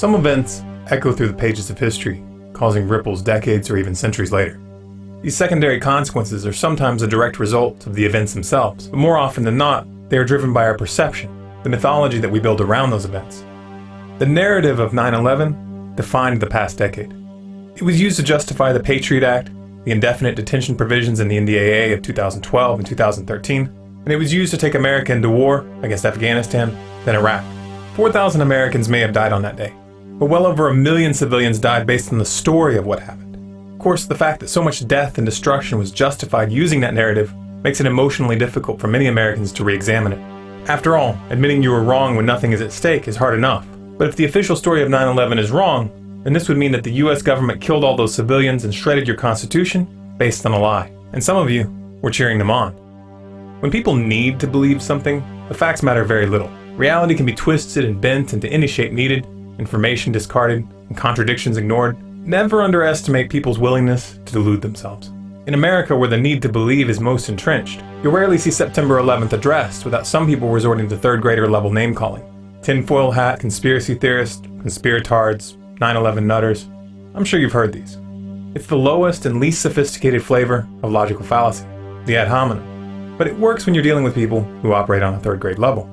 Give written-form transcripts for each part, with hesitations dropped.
Some events echo through the pages of history, causing ripples decades or even centuries later. These secondary consequences are sometimes a direct result of the events themselves, but more often than not, they are driven by our perception, the mythology that we build around those events. The narrative of 9/11 defined the past decade. It was used to justify the Patriot Act, the indefinite detention provisions in the NDAA of 2012 and 2013, and it was used to take America into war against Afghanistan, then Iraq. 4,000 Americans may have died on that day, but well over 1 million civilians died based on the story of what happened. Of course, the fact that so much death and destruction was justified using that narrative makes it emotionally difficult for many Americans to re-examine it. After all, admitting you were wrong when nothing is at stake is hard enough. But if the official story of 9/11 is wrong, then this would mean that the US government killed all those civilians and shredded your Constitution based on a lie. And some of you were cheering them on. When people need to believe something, the facts matter very little. Reality can be twisted and bent into any shape needed, information discarded, and contradictions ignored. Never underestimate people's willingness to delude themselves. In America, where the need to believe is most entrenched, you'll rarely see September 11th addressed without some people resorting to third grader level name calling. Tinfoil hat, conspiracy theorists, conspiratards, 9/11 nutters. I'm sure you've heard these. It's the lowest and least sophisticated flavor of logical fallacy, the ad hominem. But it works when you're dealing with people who operate on a third grade level.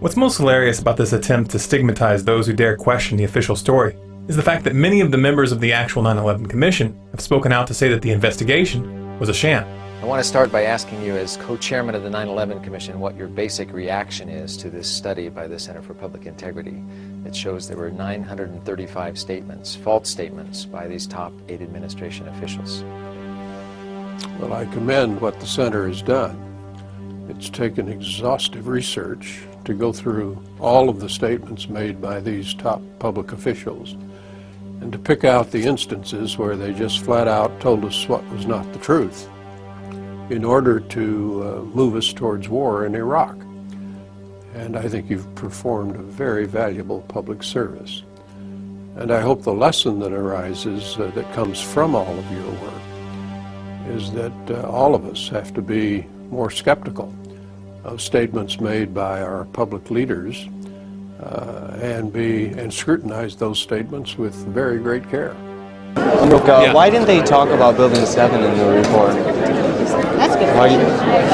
What's most hilarious about this attempt to stigmatize those who dare question the official story is the fact that many of the members of the actual 9/11 Commission have spoken out to say that the investigation was a sham. I want to start by asking you, as co-chairman of the 9/11 Commission, what your basic reaction is to this study by the Center for Public Integrity. It shows there were 935 statements, false statements, by these top 8 administration officials. Well, I commend what the Center has done. It's taken exhaustive research to go through all of the statements made by these top public officials and to pick out the instances where they just flat out told us what was not the truth in order to move us towards war in Iraq. And I think you've performed a very valuable public service. And I hope the lesson that arises, that comes from all of your work, is that all of us have to be more skeptical of statements made by our public leaders and scrutinize those statements with very great care. Look, why didn't they talk about Building 7 in the report? That's good. Why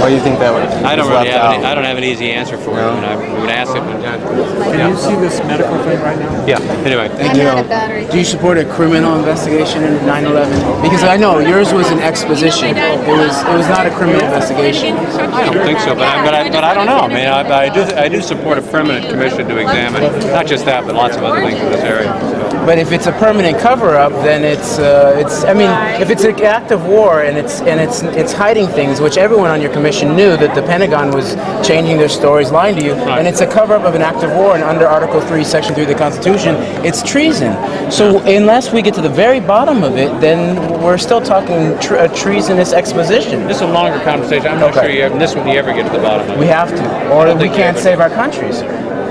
do you think that was I don't left really out? I don't have an easy answer for you. And I would ask it. Can you see this medical thing right now? Yeah. Anyway, I'm out of battery. Do you support a criminal investigation into 9/11? Because I know yours was an exposition. It was not a criminal investigation. I don't think so, but I don't know. I mean, I do support a permanent commission to examine not just that, but lots of other things in this area. So. But if it's a permanent cover-up, then it's. I mean, if it's an act of war and it's hiding things, which everyone on your commission knew that the Pentagon was changing their stories, lying to you, and it's a cover-up of an act of war, and under Article 3, Section 3 of the Constitution, it's treason. So unless we get to the very bottom of it, then we're still talking a treasonous exposition. This is a longer conversation. I'm not sure you ever get to the bottom of it. We have to, or we can't save our country, sir.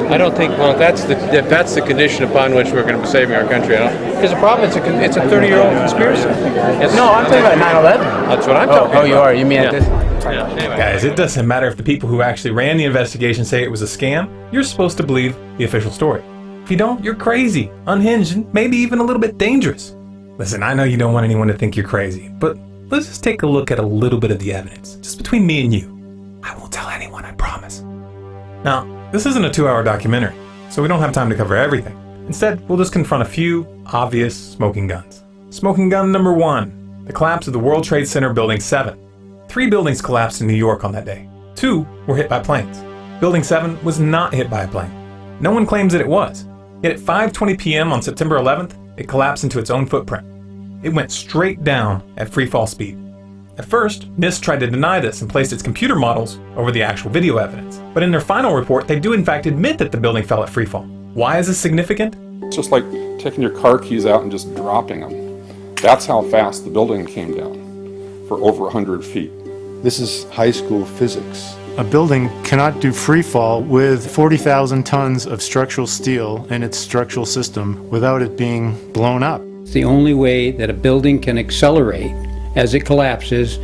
I don't think. Well, if that's the condition upon which we're going to be saving our country, because the problem it's a 30-year-old conspiracy. No, I'm talking about 9/11. That's what I'm talking about. Oh, you are. You mean at this? Yeah. Anyway. Guys, it doesn't matter if the people who actually ran the investigation say it was a scam. You're supposed to believe the official story. If you don't, you're crazy, unhinged, and maybe even a little bit dangerous. Listen, I know you don't want anyone to think you're crazy, but let's just take a look at a little bit of the evidence, just between me and you. I won't tell anyone, I promise. Now, this isn't a 2-hour documentary, so we don't have time to cover everything. Instead, we'll just confront a few obvious smoking guns. Smoking gun number 1, the collapse of the World Trade Center Building 7. 3 buildings collapsed in New York on that day. 2 were hit by planes. Building 7 was not hit by a plane. No one claims that it was. Yet at 5:20 p.m. on September 11th, it collapsed into its own footprint. It went straight down at free fall speed. At first, NIST tried to deny this and placed its computer models over the actual video evidence. But in their final report, they do in fact admit that the building fell at free fall. Why is this significant? It's just like taking your car keys out and just dropping them. That's how fast the building came down, for over 100 feet. This is high school physics. A building cannot do free fall with 40,000 tons of structural steel in its structural system without it being blown up. The only way that a building can accelerate as it collapses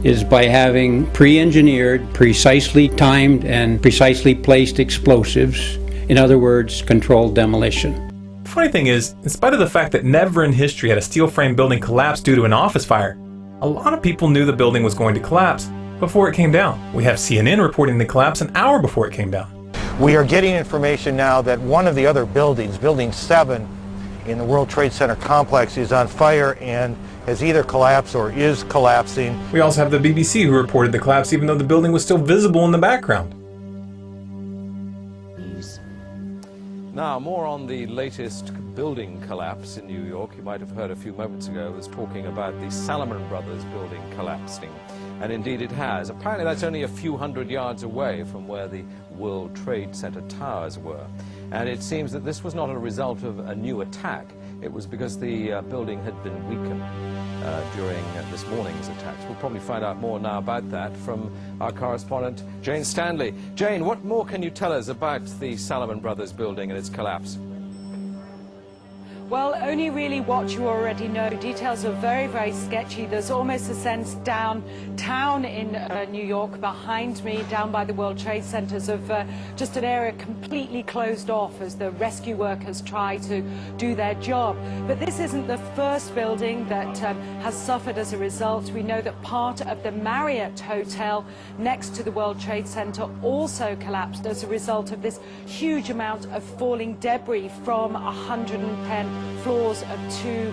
is by having pre-engineered, precisely timed, and precisely placed explosives. In other words, controlled demolition. The funny thing is, in spite of the fact that never in history had a steel frame building collapsed due to an office fire, a lot of people knew the building was going to collapse before it came down. We have CNN reporting the collapse an hour before it came down. We are getting information now that one of the other buildings, Building 7 in the World Trade Center complex, is on fire and has either collapsed or is collapsing. We also have the BBC who reported the collapse even though the building was still visible in the background. Now, more on the latest building collapse in New York. You might have heard a few moments ago I was talking about the Salomon Brothers building collapsing. And indeed it has. Apparently that's only a few hundred yards away from where the World Trade Center towers were. And it seems that this was not a result of a new attack. It was because the building had been weakened during this morning's attacks. We'll probably find out more now about that from our correspondent, Jane Stanley. Jane, what more can you tell us about the Salomon Brothers building and its collapse? Well, only really what you already know. Details are very, very sketchy. There's almost a sense downtown in New York behind me, down by the World Trade Centers, of just an area completely closed off as the rescue workers try to do their job. But this isn't the first building that has suffered as a result. We know that part of the Marriott Hotel next to the World Trade Center also collapsed as a result of this huge amount of falling debris from 110 floors of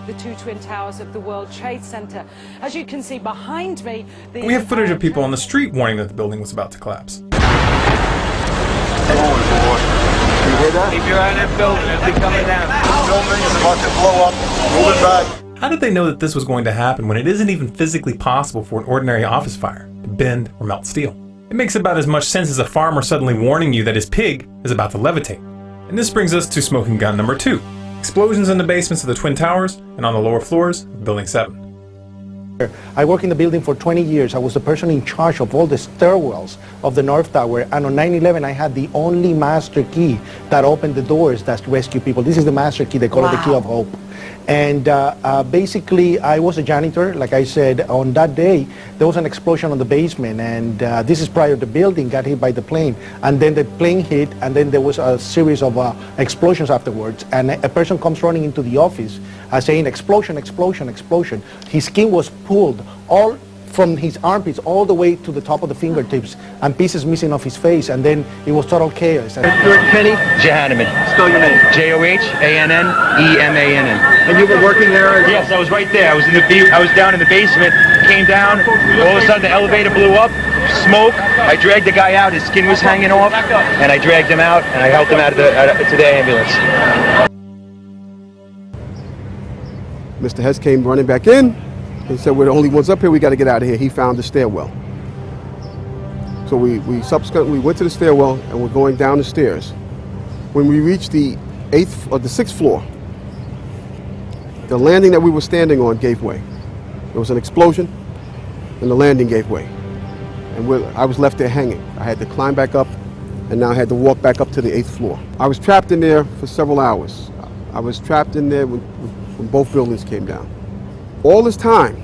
the two twin towers of the World Trade Center. As you can see behind me, we have footage of people on the street warning that the building was about to collapse. You hear that? Keep your eye on that building, it'll be coming down. The building is about to blow up. Moving back. How did they know that this was going to happen when it isn't even physically possible for an ordinary office fire to bend or melt steel? It makes about as much sense as a farmer suddenly warning you that his pig is about to levitate. And this brings us to smoking gun number 2. Explosions in the basements of the Twin Towers and on the lower floors of Building 7. I worked in the building for 20 years. I was the person in charge of all the stairwells of the North Tower, and on 9/11 I had the only master key that opened the doors that rescue people. This is the master key, they call it the key of hope. And basically I was a janitor. Like I said, on that day there was an explosion on the basement, and this is prior to the building got hit by the plane, and then the plane hit, and then there was a series of explosions afterwards, and a person comes running into the office saying explosion, explosion, explosion. His skin was pulled all from his armpits all the way to the top of the fingertips, and pieces missing off his face, and then it was total chaos. Stuart Penny? Johanneman. Spell your name. Johannenemannen. And you were working there? Yes, I was right there. I was down in the basement, came down, all of a sudden the elevator blew up, smoke. I dragged the guy out, his skin was hanging off, and I dragged him out, and I helped him out to the ambulance. Mr. Hess came running back in. He said, we're the only ones up here, we got to get out of here. He found the stairwell. So we subsequently went to the stairwell and we're going down the stairs. When we reached the 6th floor, the landing that we were standing on gave way. There was an explosion and the landing gave way. And I was left there hanging. I had to climb back up, and now I had to walk back up to the 8th floor. I was trapped in there for several hours. I was trapped in there when both buildings came down. All this time,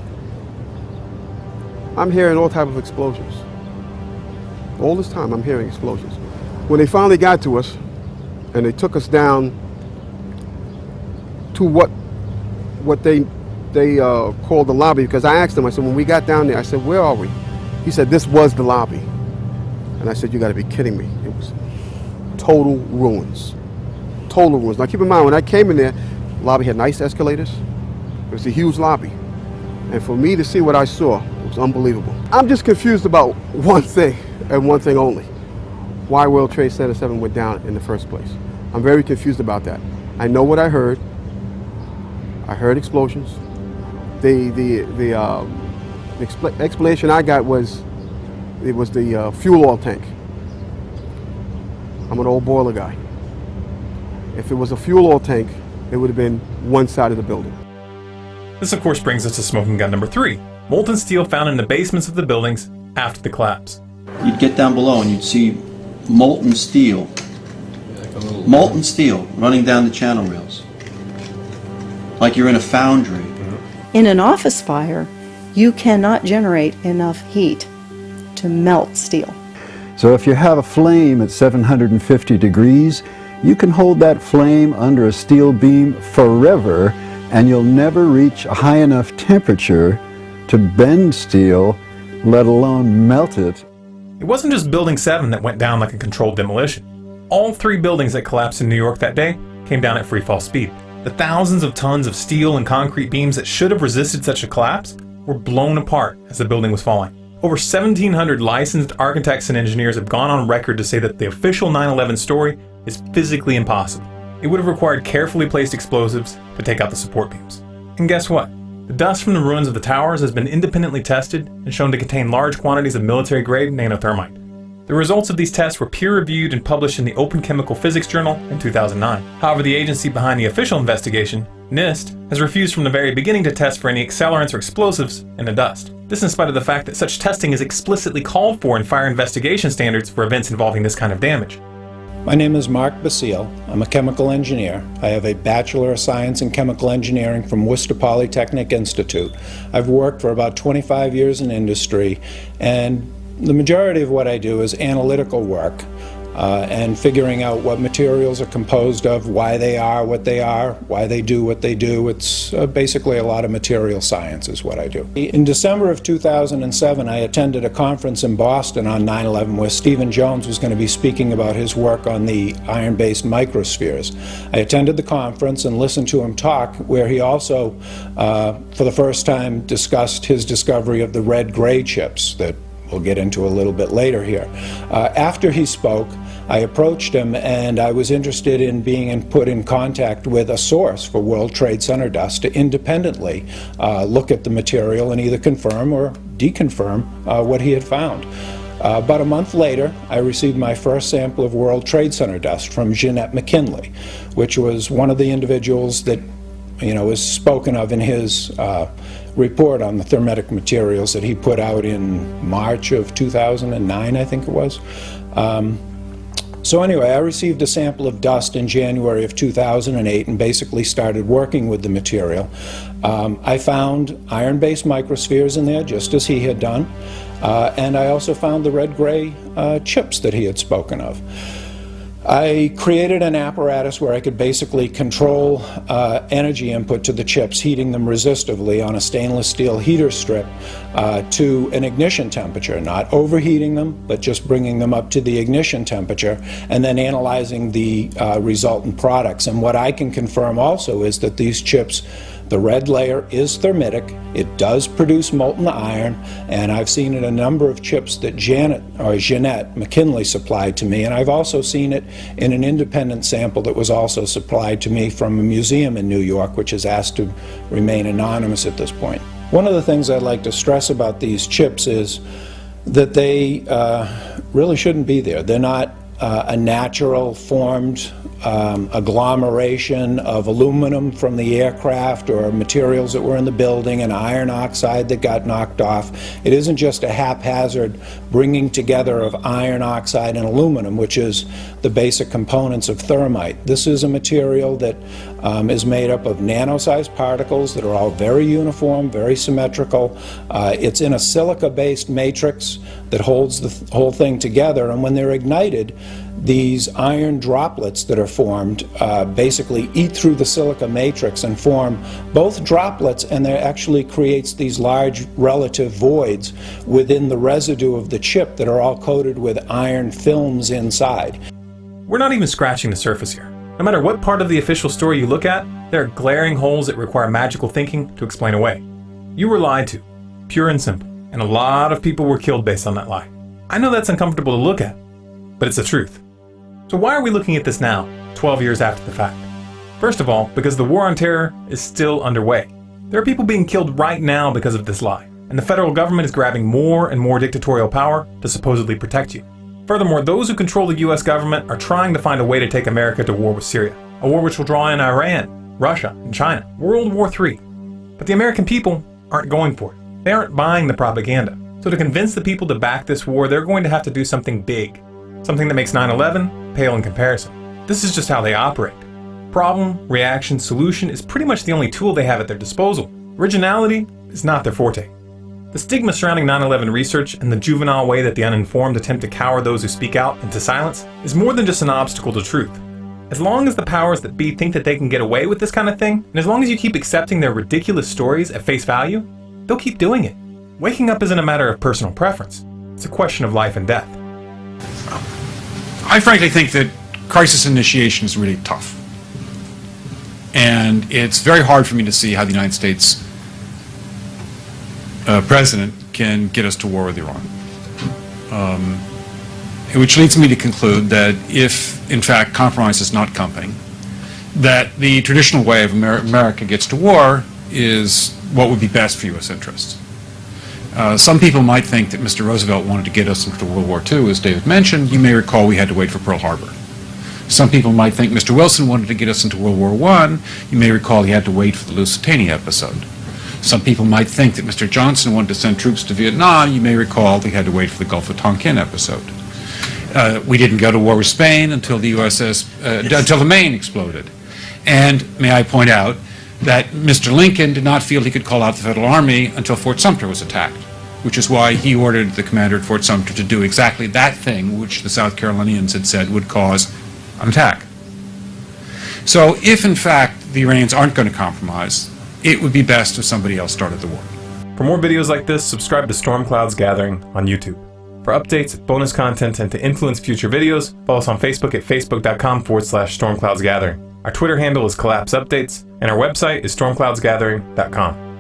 I'm hearing all type of explosions. All this time, I'm hearing explosions. When they finally got to us, and they took us down to what they called the lobby, because I asked them, I said, when we got down there, I said, where are we? He said, this was the lobby. And I said, you gotta be kidding me. It was total ruins. Total ruins. Now keep in mind, when I came in there, the lobby had nice escalators. It was a huge lobby. And for me to see what I saw, it was unbelievable. I'm just confused about one thing, and one thing only. Why World Trade Center 7 went down in the first place. I'm very confused about that. I know what I heard. I heard explosions. The explanation I got was, it was the fuel oil tank. I'm an old boiler guy. If it was a fuel oil tank, it would have been one side of the building. This of course brings us to smoking gun number 3, molten steel found in the basements of the buildings after the collapse. You'd get down below and you'd see molten steel running down the channel rails, like you're in a foundry. In an office fire, you cannot generate enough heat to melt steel. So if you have a flame at 750 degrees, you can hold that flame under a steel beam forever, and you'll never reach a high enough temperature to bend steel, let alone melt it. It wasn't just Building 7 that went down like a controlled demolition. All 3 buildings that collapsed in New York that day came down at free fall speed. The thousands of tons of steel and concrete beams that should have resisted such a collapse were blown apart as the building was falling. Over 1,700 licensed architects and engineers have gone on record to say that the official 9/11 story is physically impossible. It would have required carefully placed explosives to take out the support beams. And guess what? The dust from the ruins of the towers has been independently tested and shown to contain large quantities of military-grade nanothermite. The results of these tests were peer-reviewed and published in the Open Chemical Physics Journal in 2009. However, the agency behind the official investigation, NIST, has refused from the very beginning to test for any accelerants or explosives in the dust. This in spite of the fact that such testing is explicitly called for in fire investigation standards for events involving this kind of damage. My name is Mark Basile. I'm a chemical engineer. I have a Bachelor of Science in Chemical Engineering from Worcester Polytechnic Institute. I've worked for about 25 years in industry, and the majority of what I do is analytical work and figuring out what materials are composed of, why they are what they are, why they do what they do. It's basically a lot of material science is what I do. In December of 2007, I attended a conference in Boston on 9/11 where Stephen Jones was going to be speaking about his work on the iron-based microspheres. I attended the conference and listened to him talk, where he also, for the first time, discussed his discovery of the red-gray chips that we'll get into a little bit later here. After he spoke, I approached him and I was interested in being put in contact with a source for World Trade Center dust to independently look at the material and either confirm or deconfirm what he had found. About a month later, I received my first sample of World Trade Center dust from Jeanette McKinley, which was one of the individuals that is spoken of in his report on the thermetic materials that he put out in March of 2009, I think it was. So anyway, I received a sample of dust in January of 2008 and basically started working with the material. I found iron-based microspheres in there, just as he had done, and I also found the red-gray chips that he had spoken of. I created an apparatus where I could basically control energy input to the chips, heating them resistively on a stainless steel heater strip to an ignition temperature, not overheating them, but just bringing them up to the ignition temperature, and then analyzing the resultant products. And what I can confirm also is that these chips, the red layer is thermitic, it does produce molten iron, and I've seen it in a number of chips that Jeanette McKinley supplied to me, and I've also seen it in an independent sample that was also supplied to me from a museum in New York, which is asked to remain anonymous at this point. One of the things I'd like to stress about these chips is that they really shouldn't be there. They're not a natural formed agglomeration of aluminum from the aircraft or materials that were in the building and iron oxide that got knocked off. It isn't just a haphazard bringing together of iron oxide and aluminum, which is the basic components of thermite. This is a material that is made up of nano-sized particles that are all very uniform, very symmetrical. It's in a silica-based matrix that holds the whole thing together, and when they're ignited, these iron droplets that are formed basically eat through the silica matrix and form both droplets, and that actually creates these large relative voids within the residue of the chip that are all coated with iron films inside. We're not even scratching the surface here. No matter what part of the official story you look at, there are glaring holes that require magical thinking to explain away. You were lied to, pure and simple, and a lot of people were killed based on that lie. I know that's uncomfortable to look at, but it's the truth. So why are we looking at this now, 12 years after the fact? First of all, because the war on terror is still underway. There are people being killed right now because of this lie, and the federal government is grabbing more and more dictatorial power to supposedly protect you. Furthermore, those who control the US government are trying to find a way to take America to war with Syria, a war which will draw in Iran, Russia, and China, World War III. But the American people aren't going for it. They aren't buying the propaganda. So to convince the people to back this war, they're going to have to do something big. Something that makes 9/11 pale in comparison. This is just how they operate. Problem, reaction, solution is pretty much the only tool they have at their disposal. Originality is not their forte. The stigma surrounding 9/11 research and the juvenile way that the uninformed attempt to cower those who speak out into silence is more than just an obstacle to truth. As long as the powers that be think that they can get away with this kind of thing, and as long as you keep accepting their ridiculous stories at face value, they'll keep doing it. Waking up isn't a matter of personal preference. It's a question of life and death. I frankly think that crisis initiation is really tough. And it's very hard for me to see how the United States president can get us to war with Iran. Which leads me to conclude that if, in fact, compromise is not coming, that the traditional way of America gets to war is what would be best for U.S. interests. Some people might think that Mr. Roosevelt wanted to get us into World War II, as David mentioned. You may recall we had to wait for Pearl Harbor. Some people might think Mr. Wilson wanted to get us into World War I. You may recall he had to wait for the Lusitania episode. Some people might think that Mr. Johnson wanted to send troops to Vietnam. You may recall he had to wait for the Gulf of Tonkin episode. We didn't go to war with Spain until the until the Maine exploded. And may I point out that Mr. Lincoln did not feel he could call out the Federal Army until Fort Sumter was attacked, which is why he ordered the commander at Fort Sumter to do exactly that thing which the South Carolinians had said would cause an attack. So if, in fact, the Iranians aren't going to compromise, it would be best if somebody else started the war. For more videos like this, subscribe to StormCloudGathering on YouTube. For updates, bonus content, and to influence future videos, follow us on Facebook at facebook.com/StormCloudGathering. Our Twitter handle is Collapse Updates, and our website is StormCloudGathering.com.